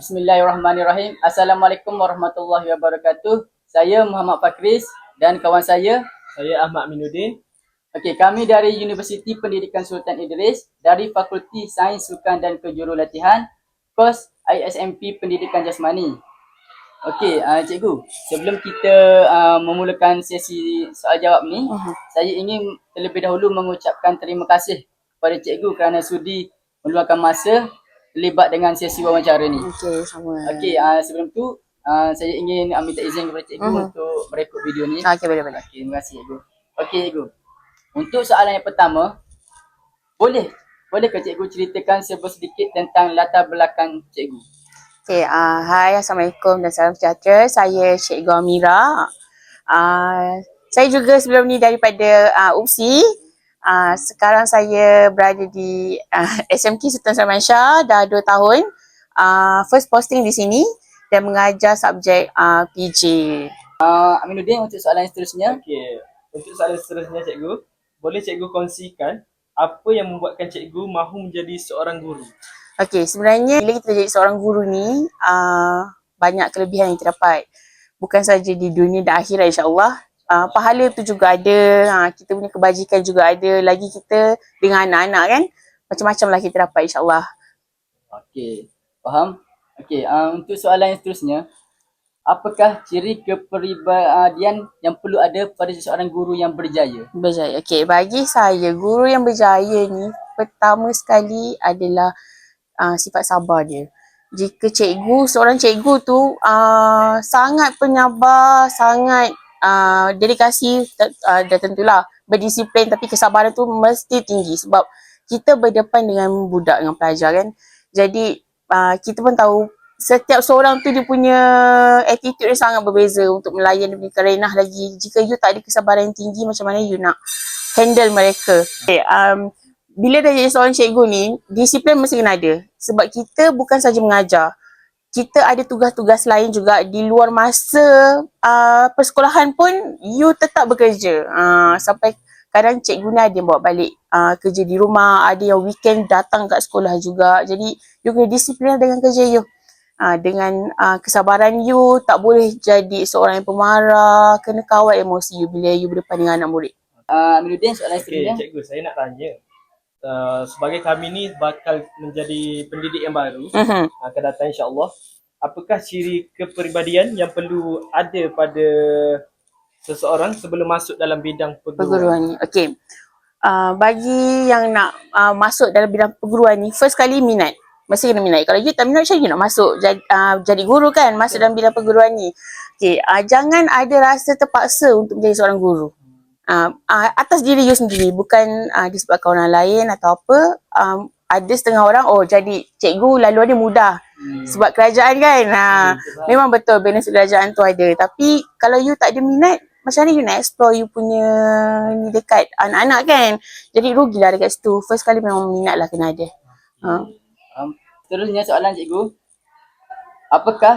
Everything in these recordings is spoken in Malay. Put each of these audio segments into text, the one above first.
Bismillahirrahmanirrahim. Assalamualaikum warahmatullahi wabarakatuh. Saya Muhammad Fakris dan kawan saya Ahmad Aminuddin. Okey, kami dari Universiti Pendidikan Sultan Idris dari Fakulti Sains Sukan dan Kejurulatihan, kos ISMP Pendidikan Jasmani. Okey, cikgu, sebelum kita memulakan sesi soal jawab ni, saya ingin terlebih dahulu mengucapkan terima kasih kepada cikgu kerana sudi meluangkan masa terlibat dengan sesi wawancara ni. Okey, sama. Okey, sebelum tu saya ingin minta izin kepada cikgu untuk merekod video ni. Okey, boleh. Okey, terima kasih cikgu. Okey cikgu. Untuk soalan yang pertama, bolehkah cikgu ceritakan sedikit tentang latar belakang cikgu? Okey, hai, Assalamualaikum dan salam sejahtera. Saya Cikgu Amira. Saya juga sebelum ni daripada UPSI. Sekarang saya berada di SMK Sultan Syahriman dah 2 tahun. First posting di sini dan mengajar subjek PJ. Aminuddin, untuk soalan seterusnya. Okey, untuk soalan seterusnya cikgu, boleh cikgu kongsikan apa yang membuatkan cikgu mahu menjadi seorang guru? Okey, sebenarnya bila kita jadi seorang guru ni, banyak kelebihan yang kita dapat. Bukan saja di dunia dan akhirat, insya-Allah. Pahala tu juga ada, kita punya kebajikan juga ada, lagi kita dengan anak-anak kan, macam-macam lah kita dapat, insya-Allah. Okey, faham? Okey, untuk soalan yang seterusnya, apakah ciri kepribadian yang perlu ada pada seseorang guru yang berjaya? Berjaya. Okey, bagi saya guru yang berjaya ni pertama sekali adalah sifat sabar dia. Jika seorang cikgu tu sangat penyabar, sangat dedikasi, dah tentulah berdisiplin, tapi kesabaran tu mesti tinggi sebab kita berdepan dengan budak, dengan pelajar kan. Jadi kita pun tahu setiap seorang tu dia punya attitude dia sangat berbeza untuk melayan dia punya kerenah lagi. Jika you tak ada kesabaran yang tinggi, macam mana you nak handle mereka? Okay, bila dah jadi seorang cikgu ni, disiplin mesti kena ada. Sebab kita bukan saja mengajar, kita ada tugas-tugas lain juga di luar masa persekolahan pun you tetap bekerja. Sampai kadang cikgu ni ada yang bawa balik kerja di rumah, ada yang weekend datang kat sekolah juga. Jadi you kena disiplin dengan kerja you. Dengan kesabaran you, tak boleh jadi seorang yang pemarah, kena kawal emosi you bila you berdepan dengan anak murid. Aminuddin, soalan seterusnya. Okey, cikgu, saya nak tanya. Sebagai kami ni bakal menjadi pendidik yang baru akan datang, insya-Allah. Apakah ciri kepribadian yang perlu ada pada seseorang sebelum masuk dalam bidang perguruan? Okey. Bagi yang nak masuk dalam bidang perguruan ni, first kali minat. Mesti kena minat. Kalau you tak minat, macam you nak masuk jadi guru kan, masuk dalam bidang perguruan ni. Okey, jangan ada rasa terpaksa untuk menjadi seorang guru. Atas diri you sendiri, bukan disebabkan orang lain atau apa. Ada setengah orang, jadi cikgu laluan dia mudah sebab kerajaan kan. Memang betul benefit kerajaan tu ada, tapi kalau you tak ada minat, macam mana you nak explore you punya ni dekat anak-anak kan. Jadi rugilah dekat situ. First kali memang minat lah kena ada. Seterusnya soalan cikgu, apakah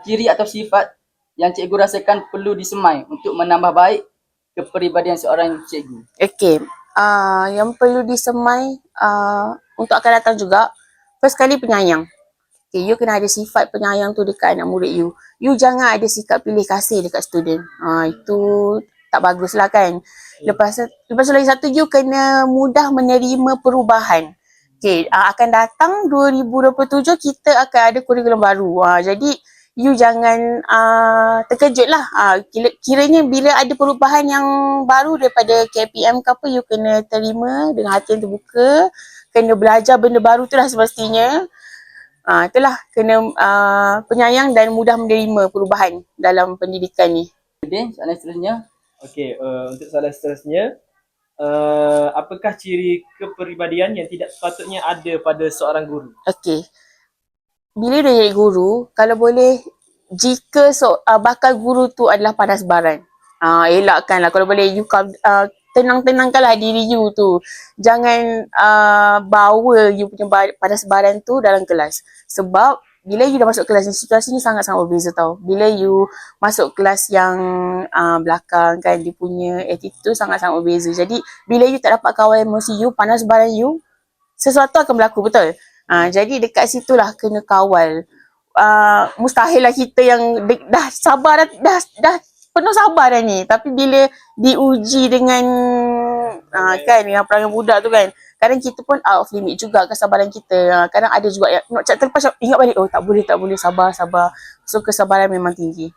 ciri atau sifat yang cikgu rasakan perlu disemai untuk menambah baik kepribadian seorang cikgu? Okey, yang perlu disemai untuk akan datang juga, first kali penyayang. Okay, you kena ada sifat penyayang tu dekat anak murid you. You jangan ada sikap pilih kasih dekat student. Itu tak bagus lah kan. Lepas tu lagi satu, you kena mudah menerima perubahan. Okay, akan datang 2027 kita akan ada kurikulum baru. Jadi you jangan terkejut lah. Kiranya bila ada perubahan yang baru daripada KPM ke apa, you kena terima dengan hati yang terbuka. Kena belajar benda baru tu lah semestinya. Itulah, kena penyayang dan mudah menerima perubahan dalam pendidikan ni. Soalan seterusnya. Okey, untuk soalan seterusnya, apakah ciri kepribadian yang tidak sepatutnya ada pada seorang guru? Okey, bila dah jadi guru, kalau boleh, jika bakal guru tu adalah panas baran, elakkanlah. Kalau boleh, you tenang-tenangkanlah diri you tu. Jangan bawa you punya panas baran tu dalam kelas. Sebab bila you dah masuk kelas ni, situasinya sangat-sangat berbeza tau. Bila you masuk kelas yang belakang kan, dia punya attitude sangat-sangat berbeza. Jadi bila you tak dapat kawal emosi you, panas baran you, sesuatu akan berlaku, betul? Jadi dekat situlah kena kawal. Mustahil lah kita yang dah sabar dah penuh sabar dah ni, tapi bila diuji dengan kan dengan perangai budak tu kan, kadang kita pun out of limit juga kesabaran kita. Kadang ada juga yang nak cak terlepas ingat balik, oh tak boleh sabar. So kesabaran memang tinggi.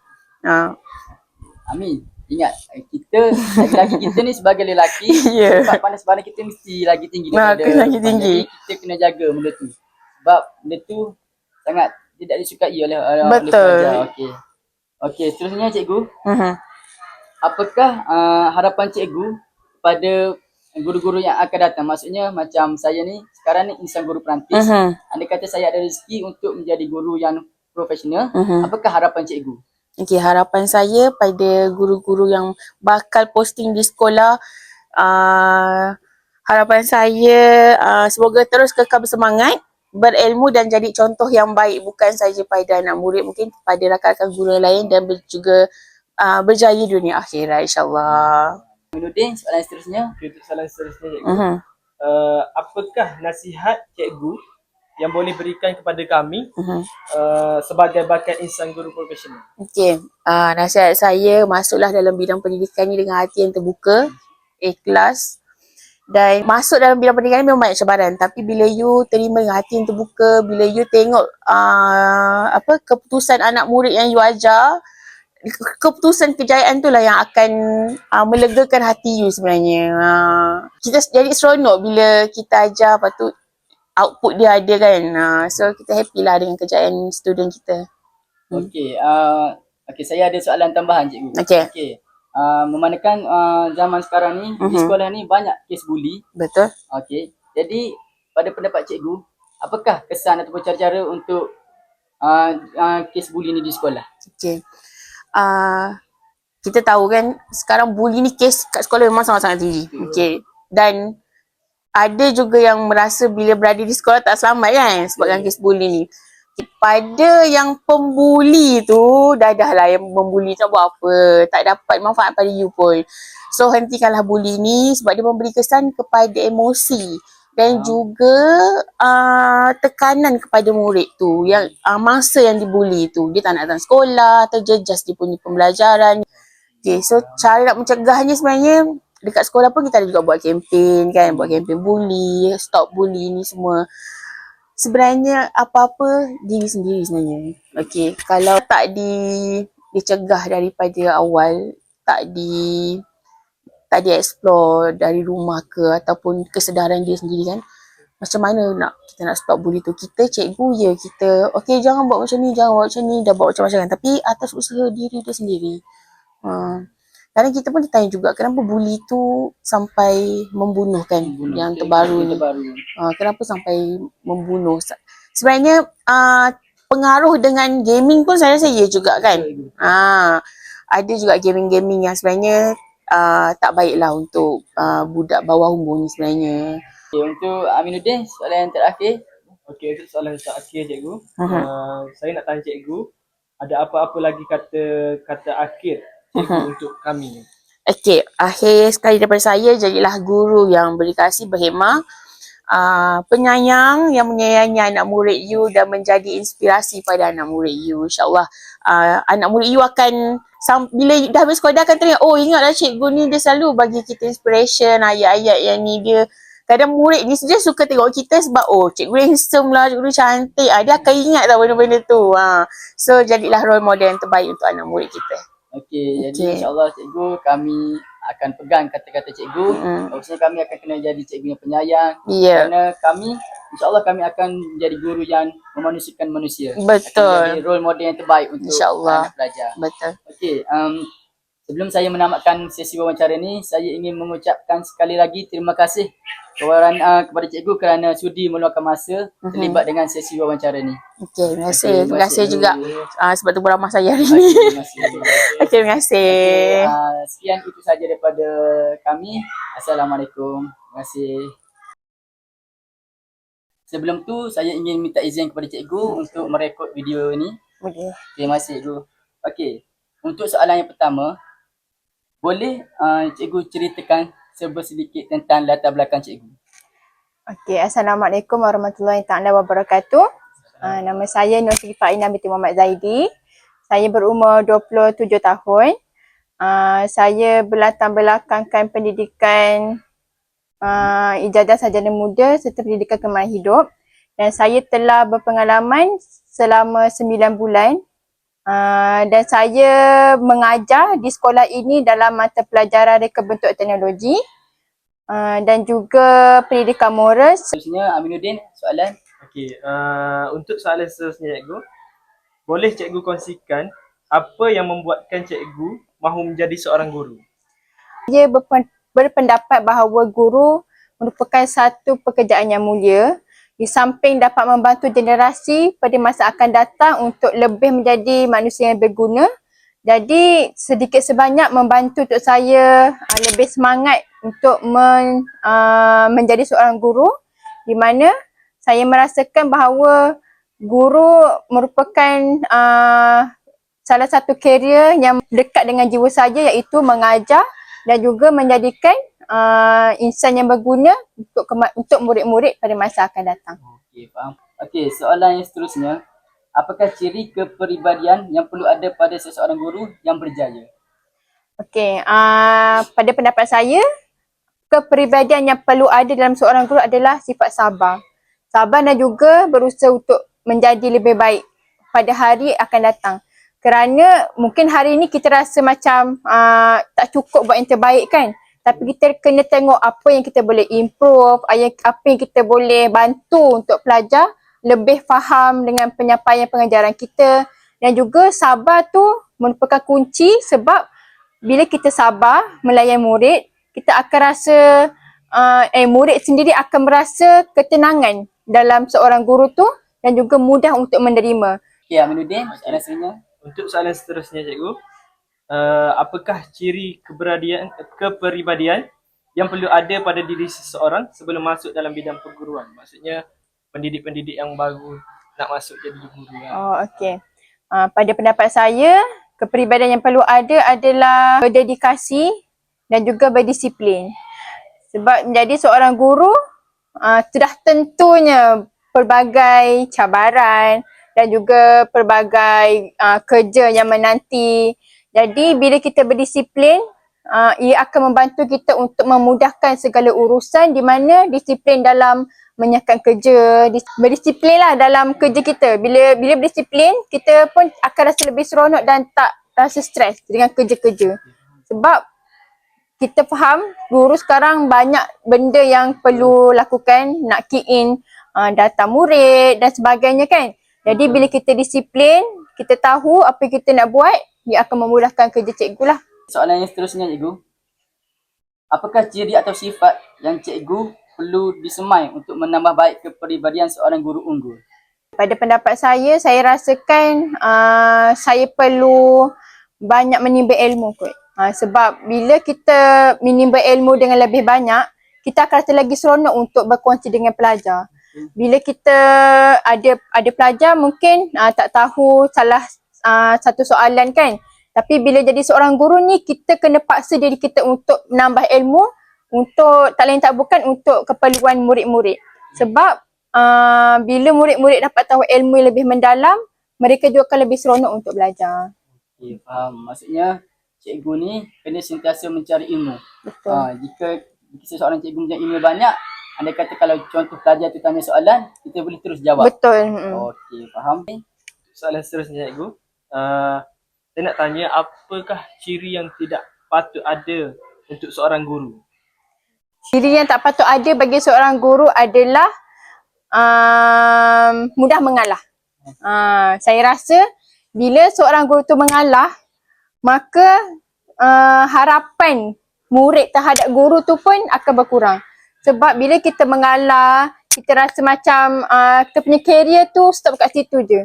Amin. Ingat, kita lelaki kita ni sebagai lelaki, Ya. sifat panas badan kita mesti lagi tinggi Kena lagi perempuan. tinggi. Jadi kita kena jaga benda tu. Sebab benda tu sangat tidak disukai oleh Betul. pelajar. Okey, seterusnya cikgu. Apakah harapan cikgu pada guru-guru yang akan datang? Maksudnya macam saya ni sekarang ni insan guru perantis. Andai kata saya ada rezeki untuk menjadi guru yang profesional, apakah harapan cikgu? Okey, harapan saya pada guru-guru yang bakal posting di sekolah, harapan saya semoga terus kekal bersemangat, berilmu dan jadi contoh yang baik bukan saja pada anak murid, mungkin pada rakan-rakan guru yang lain dan juga berjaya dunia akhirat insyaAllah. Aminuddin, soalan seterusnya. Okay, untuk soalan seterusnya cikgu. Apakah nasihat cikgu yang boleh berikan kepada kami sebagai bakal insan guru profesional? Okey, nasihat saya masuklah dalam bidang pendidikan ni dengan hati yang terbuka, ikhlas. Dan masuk dalam bidang pendidikan ni memang banyak cabaran, tapi bila you terima dengan hati yang terbuka, bila you tengok keputusan anak murid yang you ajar, keputusan kejayaan tu lah yang akan melegakan hati you sebenarnya. Kita jadi seronok bila kita ajar, lepas tu output dia ada kan. So kita happy lah dengan kejayaan student kita. Okey, saya ada soalan tambahan cikgu. Okey. Memandangkan zaman sekarang ni di sekolah ni banyak kes buli. Betul. Okey. Jadi pada pendapat cikgu, apakah kesan ataupun cara-cara untuk kes buli ni di sekolah? Okey. Kita tahu kan sekarang buli ni kes kat sekolah memang sangat-sangat tinggi. Okey. Dan ada juga yang merasa bila berada di sekolah tak selamat kan sebabkan kes buli ni. Pada yang pembuli tu, dah lah yang membuli tak buat apa, tak dapat manfaat pada you pun. So hentikanlah buli ni sebab dia memberi kesan kepada emosi dan juga tekanan kepada murid tu, yang mangsa yang dibuli tu dia tak nak datang sekolah, terjejas dia punya pembelajaran. Okay, so cara nak mencegahnya sebenarnya dekat sekolah pun kita ada juga buat kempen kan, buat kempen buli, stop buli ni semua. Sebenarnya apa-apa diri sendiri sebenarnya. Okey, kalau tak dicegah daripada awal, tak di explore dari rumah ke ataupun kesedaran dia sendiri kan, macam mana kita nak stop buli tu? Kita cikgu ya, kita okey jangan buat macam ni, dah buat macam-macam kan, tapi atas usaha diri dia sendiri. Kadang kita pun ditanya juga kenapa buli tu sampai membunuh kan, yang terbaru ni. Kenapa sampai membunuh? Sebenarnya pengaruh dengan gaming pun saya rasa ya juga kan. Ada juga gaming-gaming yang sebenarnya tak baiklah untuk budak bawah umur ni sebenarnya. Okay, untuk Aminuddin, soalan yang terakhir. Okey, untuk soalan terakhir cikgu. Saya nak tanya cikgu, ada apa-apa lagi kata akhir cikgu untuk kami? Okey, akhir sekali daripada saya, jadilah guru yang berkasih, berhemah, penyayang yang menyayangi anak murid you dan menjadi inspirasi pada anak murid you. InsyaAllah anak murid you akan bila dah habis sekolah dia akan teringat, oh ingatlah cikgu ni dia selalu bagi kita inspiration, ayat-ayat yang ni. Dia kadang murid ni dia suka tengok kita sebab oh cikgu handsome lah, cikgu cantik, dia akan ingat tau benda-benda tu. So jadilah role model yang terbaik untuk anak murid kita. Okey, jadi insyaAllah cikgu, kami akan pegang kata-kata cikgu. Maksudnya kami akan kena jadi cikgu yang penyayang. Kerana kami, insyaAllah kami akan menjadi guru yang memanusiakan manusia. Betul. Akan jadi role model yang terbaik untuk anak pelajar. Betul. Okey, sebelum saya menamatkan sesi wawancara ni, saya ingin mengucapkan sekali lagi terima kasih kepada cikgu kerana sudi meluangkan masa terlibat dengan sesi wawancara ni. Okey, terima kasih juga sebab tu beramah saya hari ni. Okey, terima kasih. Sekian itu saja daripada kami. Assalamualaikum. Terima kasih. Sebelum tu saya ingin minta izin kepada cikgu untuk merekod video ni. Terima kasih cikgu. Okey, untuk soalan yang pertama, boleh cikgu ceritakan sedikit tentang latar belakang cikgu? Okey, Assalamualaikum warahmatullahi taala wabarakatuh. Nama saya Nur Sifah Ina binti Muhammad Zaidi. Saya berumur 27 tahun. Saya berlatar belakangkan pendidikan ijazah sarjana muda serta pendidikan kemahiran hidup. Dan saya telah berpengalaman selama 9 bulan. Dan saya mengajar di sekolah ini dalam mata pelajaran reka bentuk teknologi. Dan juga pendidikan moral. Seterusnya Aminuddin, soalan. Okey, untuk soalan seterusnya cikgu, boleh cikgu kongsikan apa yang membuatkan cikgu mahu menjadi seorang guru? Saya berpendapat bahawa guru merupakan satu pekerjaan yang mulia di samping dapat membantu generasi pada masa akan datang untuk lebih menjadi manusia yang berguna. Jadi sedikit sebanyak membantu untuk saya lebih semangat untuk menjadi seorang guru, di mana saya merasakan bahawa guru merupakan salah satu kerjaya yang dekat dengan jiwa saya, iaitu mengajar dan juga menjadikan insan yang berguna untuk murid-murid pada masa akan datang. Okey, faham. Okey, soalan yang seterusnya. Apakah ciri kepribadian yang perlu ada pada seseorang guru yang berjaya? Okey, pada pendapat saya, kepribadian yang perlu ada dalam seorang guru adalah sifat sabar. Sabar dan juga berusaha untuk menjadi lebih baik pada hari akan datang. Kerana mungkin hari ni kita rasa macam tak cukup buat yang terbaik kan. Tapi kita kena tengok apa yang kita boleh improve, apa yang kita boleh bantu untuk pelajar lebih faham dengan penyampaian pengajaran kita. Dan juga sabar tu merupakan kunci, sebab bila kita sabar melayan murid, kita akan rasa, murid sendiri akan merasa ketenangan dalam seorang guru tu dan juga mudah untuk menerima. Okey, Aminuddin, soalan seterusnya. Untuk soalan seterusnya cikgu, apakah ciri kepribadian yang perlu ada pada diri seseorang sebelum masuk dalam bidang perguruan? Maksudnya pendidik-pendidik yang baru nak masuk jadi guru. Oh, okey. Pada pendapat saya, kepribadian yang perlu ada adalah berdedikasi dan juga berdisiplin. Sebab menjadi seorang guru, sudah tentunya pelbagai cabaran dan juga pelbagai kerja yang menanti. Jadi bila kita berdisiplin, ia akan membantu kita untuk memudahkan segala urusan, di mana disiplin dalam menyiapkan kerja, berdisiplin lah dalam kerja kita. Bila berdisiplin, kita pun akan rasa lebih seronok dan tak rasa stres dengan kerja-kerja. Sebab kita faham guru sekarang banyak benda yang perlu lakukan, nak key in data murid dan sebagainya kan. Jadi bila kita disiplin, kita tahu apa yang kita nak buat, dia akan memudahkan kerja cikgu lah. Soalan yang seterusnya cikgu. Apakah ciri atau sifat yang cikgu perlu disemai untuk menambah baik kepribadian seorang guru unggul? Pada pendapat saya rasakan saya perlu banyak menimba ilmu kot. Sebab bila kita menimba ilmu dengan lebih banyak, kita akan rasa lagi seronok untuk berkongsi dengan pelajar. Bila kita ada pelajar mungkin tak tahu salah satu soalan kan. Tapi bila jadi seorang guru ni, kita kena paksa diri kita untuk menambah ilmu, untuk tak lain tak bukan untuk keperluan murid-murid. Sebab bila murid-murid dapat tahu ilmu yang lebih mendalam, mereka juga akan lebih seronok untuk belajar. Okey, faham. Maksudnya cikgu ni kena sentiasa mencari ilmu. Betul. Jika seseorang cikgu punya ilmu banyak, andai kata kalau contoh pelajar tu tanya soalan, kita boleh terus jawab. Betul. Okey, faham. Soalan seterusnya cikgu, saya nak tanya, apakah ciri yang tidak patut ada untuk seorang guru? Ciri yang tak patut ada bagi seorang guru adalah mudah mengalah. Saya rasa bila seorang guru tu mengalah, maka harapan murid terhadap guru tu pun akan berkurang. Sebab bila kita mengalah, kita rasa macam kita punya career tu stop kat situ je.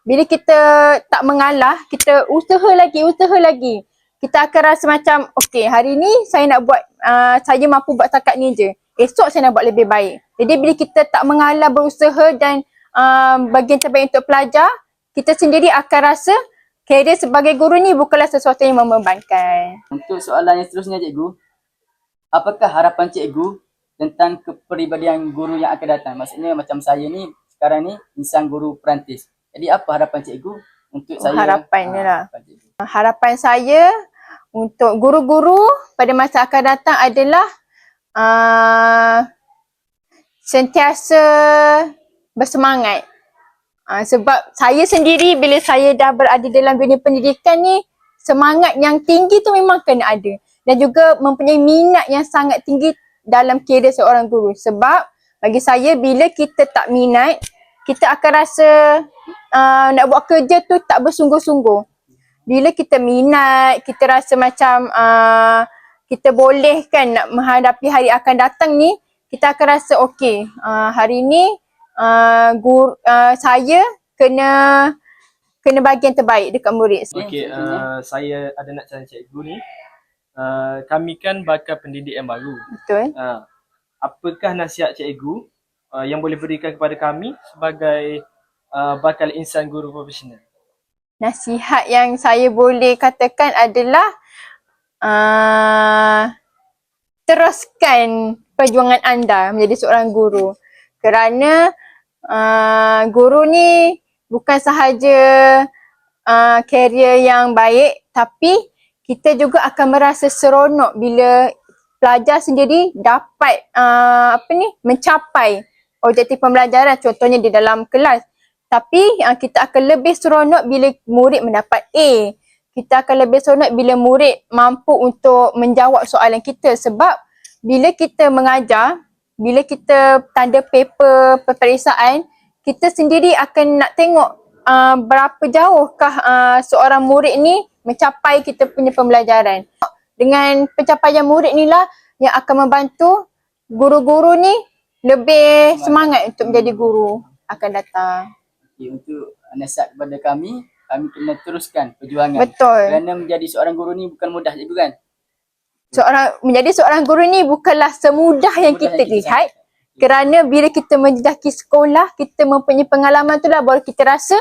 Bila kita tak mengalah, kita usaha lagi. Kita akan rasa macam, okey, hari ni saya nak buat, saya mampu buat setakat ni je. Esok saya nak buat lebih baik. Jadi bila kita tak mengalah, berusaha dan bagian terbaik untuk pelajar, kita sendiri akan rasa kerjaya sebagai guru ni bukanlah sesuatu yang membebankan. Untuk soalan yang seterusnya cikgu. Apakah harapan cikgu tentang kepribadian guru yang akan datang. Maksudnya macam saya ni sekarang ni insan guru perantis. Jadi apa harapan cikgu untuk saya? Harapan dia lah. harapan cikgu. Harapan saya untuk guru-guru pada masa akan datang adalah sentiasa bersemangat. Sebab saya sendiri bila saya dah berada dalam dunia pendidikan ni, semangat yang tinggi tu memang kena ada. Dan juga mempunyai minat yang sangat tinggi dalam kira seorang guru. Sebab bagi saya bila kita tak minat, kita akan rasa nak buat kerja tu tak bersungguh-sungguh. Bila kita minat, kita rasa macam kita boleh kan nak menghadapi hari akan datang ni, kita akan rasa okey, hari ni saya kena bagi yang terbaik dekat murid. Okey, saya ada nak tanya cikgu ni. Kami kan bakal pendidik yang baru. Betul. Apakah nasihat cikgu yang boleh berikan kepada kami sebagai bakal insan guru profesional? Nasihat yang saya boleh katakan adalah teruskan perjuangan anda menjadi seorang guru. Kerana guru ni bukan sahaja karier yang baik, tapi kita juga akan merasa seronok bila pelajar sendiri dapat mencapai objektif pembelajaran, contohnya di dalam kelas. Tapi kita akan lebih seronok bila murid mendapat A. Kita akan lebih seronok bila murid mampu untuk menjawab soalan kita. Sebab bila kita mengajar, bila kita tanda paper peperiksaan, kita sendiri akan nak tengok berapa jauhkah seorang murid ni mencapai kita punya pembelajaran. Dengan pencapaian murid ni lah yang akan membantu guru-guru ni lebih semangat untuk menjadi guru akan datang. Okay, untuk nasihat kepada kami kena teruskan perjuangan. Betul. Kerana menjadi seorang guru ni bukan mudah cikgu kan? Menjadi seorang guru ni bukanlah semudah yang kita lihat. Kerana bila kita menjejaki sekolah, kita mempunyai pengalaman tu lah baru kita rasa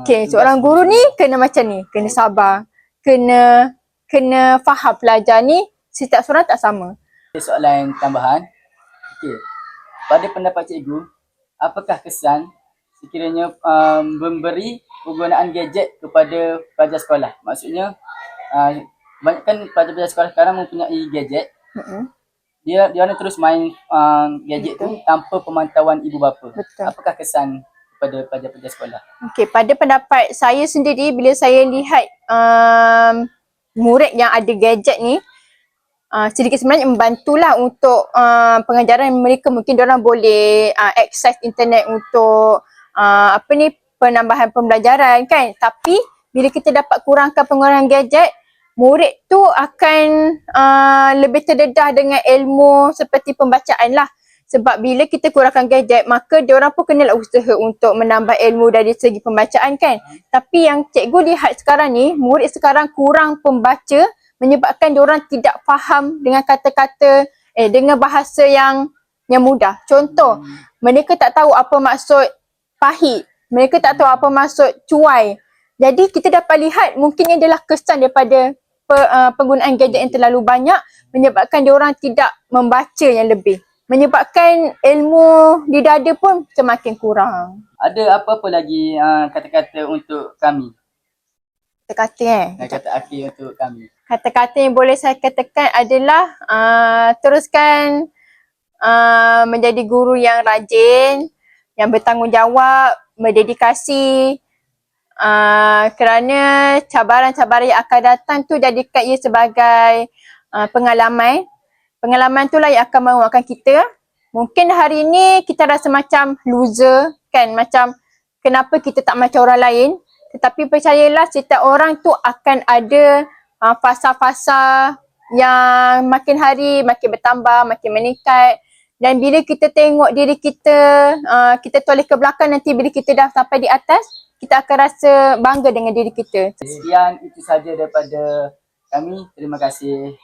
seorang guru ni kena macam ni, kena sabar, kena faham pelajar ni setiap seorang tak sama. Soalan tambahan. Okey. Pada pendapat cikgu, apakah kesan sekiranya memberi penggunaan gadget kepada pelajar sekolah? Maksudnya kebanyakan pelajar-pelajar sekolah sekarang mempunyai gadget. Dia orang terus main gadget tu tanpa pemantauan ibu bapa. Betul. Apakah kesan kepada pelajar-pelajar sekolah? Okey, pada pendapat saya sendiri bila saya lihat murid yang ada gadget ni, sedikit sebenarnya membantulah untuk pengajaran mereka. Mungkin diorang boleh akses internet untuk penambahan pembelajaran kan. Tapi bila kita dapat kurangkan penggunaan gadget, murid tu akan lebih terdedah dengan ilmu seperti pembacaan lah. Sebab bila kita kurangkan gadget, maka diorang pun kenalah usaha untuk menambah ilmu dari segi pembacaan kan. Tapi yang cikgu lihat sekarang ni, murid sekarang kurang pembaca menyebabkan diorang tidak faham dengan kata-kata, dengan bahasa yang mudah. Contoh, mereka tak tahu apa maksud pahit. Mereka tak tahu apa maksud cuai. Jadi kita dapat lihat mungkin ini adalah kesan daripada penggunaan gadget yang terlalu banyak menyebabkan diorang tidak membaca yang lebih. Menyebabkan ilmu di dada pun semakin kurang. Ada apa-apa lagi kata-kata untuk kami? Kata-kata Kata akhir untuk kami. Kata-kata yang boleh saya katakan adalah teruskan menjadi guru yang rajin, yang bertanggungjawab, berdedikasi, kerana cabaran-cabaran yang akan datang tu jadikan ia sebagai pengalaman. Pengalaman tu lah yang akan menguatkan kita. Mungkin hari ni kita rasa macam loser kan, macam kenapa kita tak macam orang lain. Tetapi percayalah setiap orang tu akan ada fasa-fasa yang makin hari makin bertambah, makin meningkat. Dan bila kita tengok diri kita, kita toleh ke belakang, nanti bila kita dah sampai di atas, kita akan rasa bangga dengan diri kita. Sekian itu saja daripada kami. Terima kasih.